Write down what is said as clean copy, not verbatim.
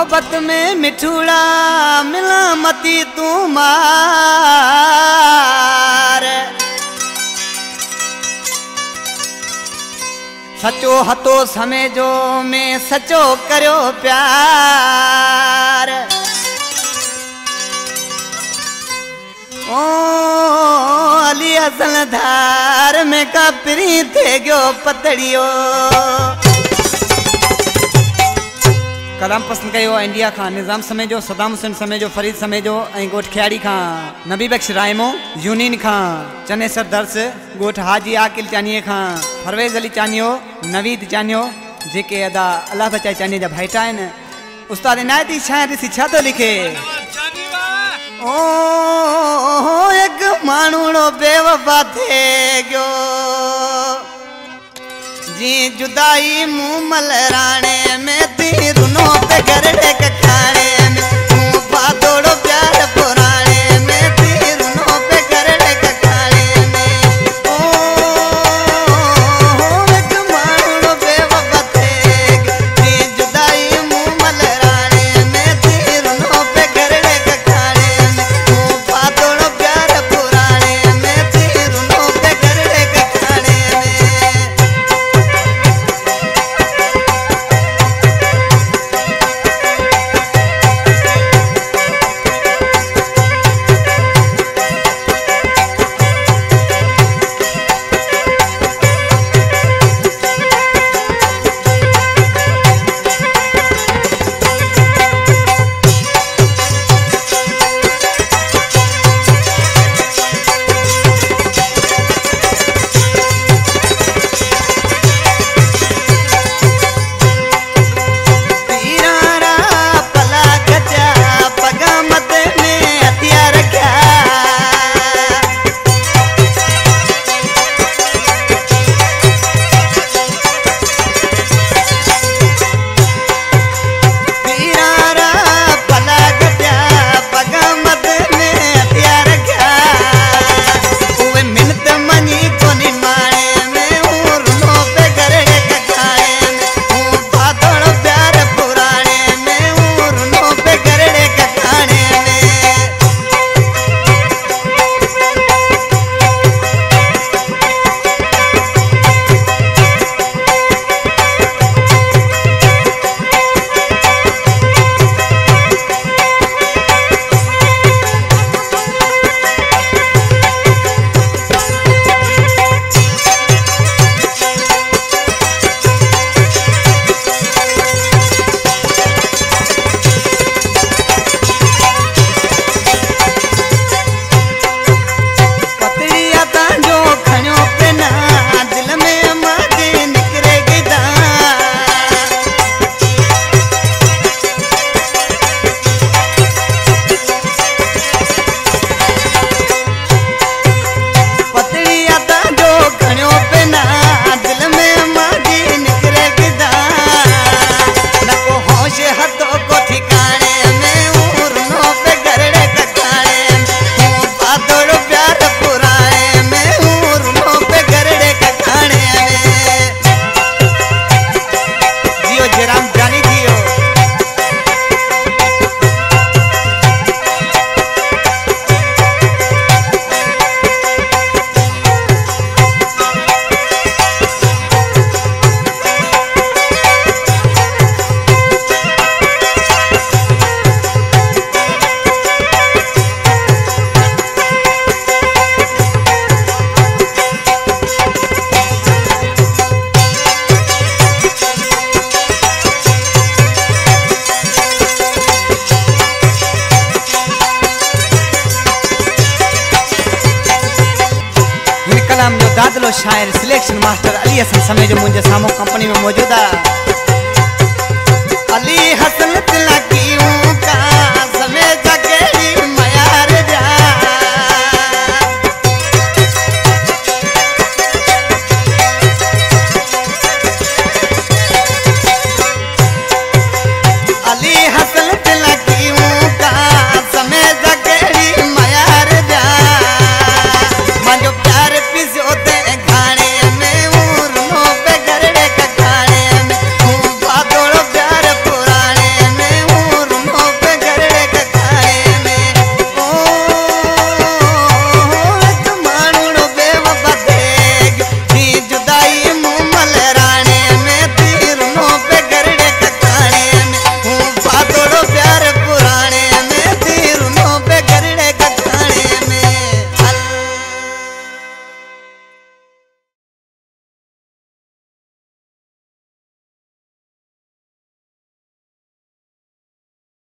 मोहब्बत में मिठूड़ा मिला मती तू मार सचो हतो समय जो मैं सचो करो प्यार ओ अली असल धार में कापरी थे गयो पतड़ियो कलाम पसंद कयो इंडिया का निजाम समय जो सदाम हुसैन समय जो फरीद समय जो गोठ खियाड़ी का नबी बख्श रायमो यूनिन का चनेसर दर्स गोठ हाजी आकिल चानिए का परवेज अली चानियो नवीद चानियो जेके अदा अल्लाह बचाए चानिए जा भाईटा आहिनि उस्ताद इनायती शायर ॾिसी छा थो लिखे ओ एक माण्हू बेवफा थे गयो जी जुदाई मुँह मलराणे में ती रुनो पे गरड़े के खाने में मुँह पातोड़ो प्यार पुराने में ती रुनो पे गरड़े के खाने में ओ एक माण्हू बेवफा थे जी जुदाई मुँह मलराणे में ती रुनो पे गरड़े के खाने में मुँह पातोड़ो प्यार पुराने में ती रुनो पे गरड़े के खाने में दादलो शायर सिलेक्शन मास्टर अली हसन समय जो मुझे सामो कंपनी में मौजूद है अली हसन